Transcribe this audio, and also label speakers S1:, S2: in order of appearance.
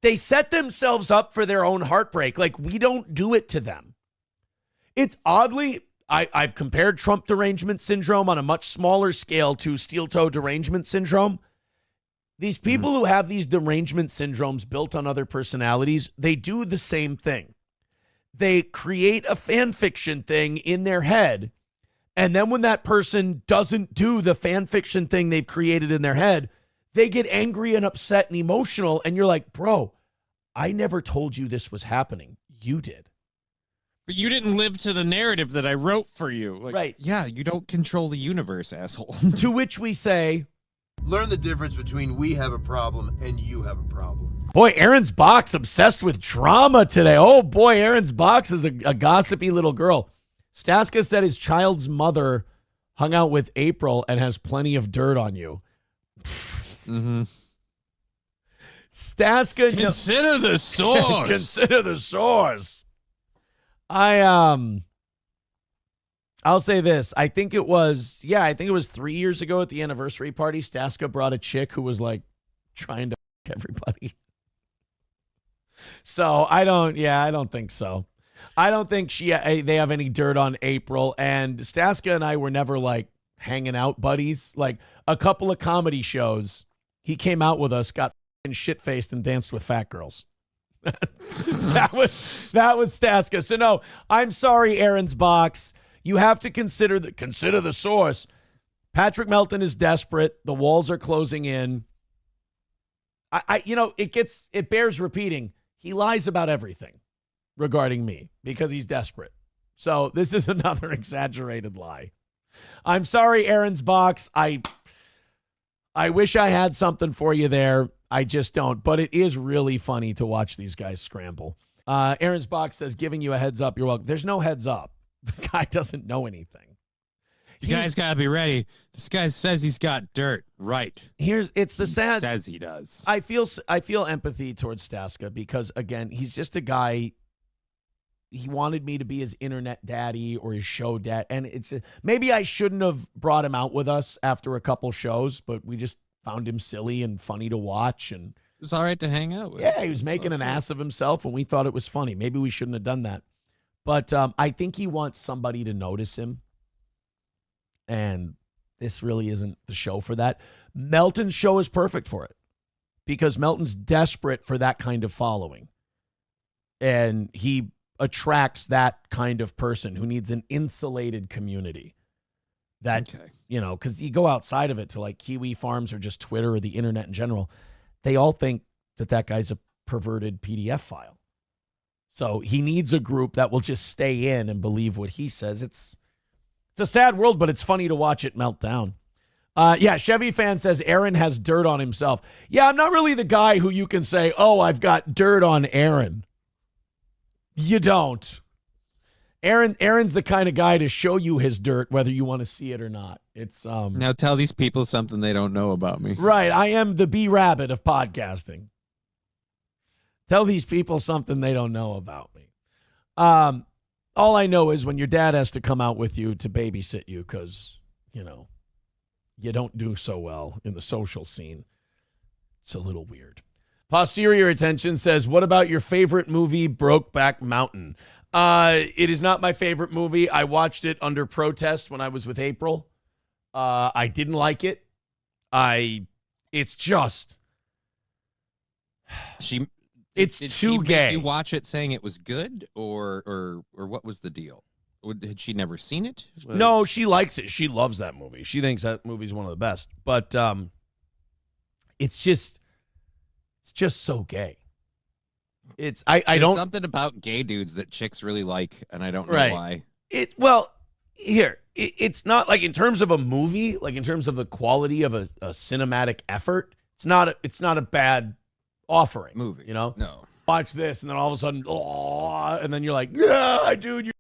S1: They set themselves up for their own heartbreak. Like, we don't do it to them. It's oddly, I've compared Trump derangement syndrome on a much smaller scale to steel toe derangement syndrome. These people who have these derangement syndromes built on other personalities, they do the same thing. They create a fan fiction thing in their head. And then when that person doesn't do the fan fiction thing they've created in their head, they get angry and upset and emotional. And you're like, bro, I never told you this was happening. You did.
S2: But you didn't live to the narrative that I wrote for you. Like,
S1: right.
S2: Yeah, you don't control the universe, asshole.
S1: To which we say,
S3: learn the difference between we have a problem and you have a problem.
S1: Boy, Aaron's box obsessed with drama today. Oh, boy, Aaron's box is a gossipy little girl. Staska said his child's mother hung out with April and has plenty of dirt on you. Staska,
S2: consider the source.
S1: Consider the source. I'll say this. I think it was 3 years ago at the anniversary party. Staska brought a chick who was like trying to f everybody. So I don't think so. I don't think they have any dirt on April. And Staska and I were never like hanging out buddies. Like a couple of comedy shows, he came out with us, got shit faced, and danced with fat girls. that was Staska. So no, I'm sorry, Aaron's box. You have to consider the source. Patrick Melton is desperate. The walls are closing in. It bears repeating. He lies about everything regarding me because he's desperate. So this is another exaggerated lie. I'm sorry, Aaron's box. I wish I had something for you there. I just don't. But it is really funny to watch these guys scramble. Aaron's box says, giving you a heads up. You're welcome. There's no heads up. The guy doesn't know anything.
S2: You guys got to be ready. This guy says he's got dirt. Right.
S1: It's the sad.
S2: He says he does.
S1: I feel empathy towards Staska because, again, he's just a guy. He wanted me to be his internet daddy or his show dad. And maybe I shouldn't have brought him out with us after a couple shows, but we just found him silly and funny to watch. And
S2: it was all right to hang out with.
S1: Yeah, he was making an ass of himself, and we thought it was funny. Maybe we shouldn't have done that. But I think he wants somebody to notice him. And this really isn't the show for that. Melton's show is perfect for it because Melton's desperate for that kind of following. And he attracts that kind of person who needs an insulated community. That, because you go outside of it to like Kiwi Farms or just Twitter or the internet in general, they all think that guy's a perverted PDF file. So he needs a group that will just stay in and believe what he says. It's a sad world, but it's funny to watch it melt down. Chevy fan says Aaron has dirt on himself. Yeah, I'm not really the guy who you can say, oh, I've got dirt on Aaron. You don't. Aaron's the kind of guy to show you his dirt, whether you want to see it or not. It's
S2: now tell these people something they don't know about me.
S1: Right. I am the B Rabbit of podcasting. Tell these people something they don't know about me. All I know is when your dad has to come out with you to babysit you because, you don't do so well in the social scene. It's a little weird. Posterior Attention says, what about your favorite movie, Brokeback Mountain? It is not my favorite movie. I watched it under protest when I was with April. I didn't like it. It's just... It's too gay.
S2: Did you watch it saying it was good, or what was the deal? Had she never seen it?
S1: No, she likes it. She loves that movie. She thinks that movie's one of the best. But it's just so gay. There's
S2: something about gay dudes that chicks really like, and I don't know why.
S1: It's not like in terms of a movie, like in terms of the quality of a cinematic effort. It's not a bad offering
S2: movie,
S1: No.
S2: Watch
S1: this, and then all of a sudden, and then you're like, yeah, dude,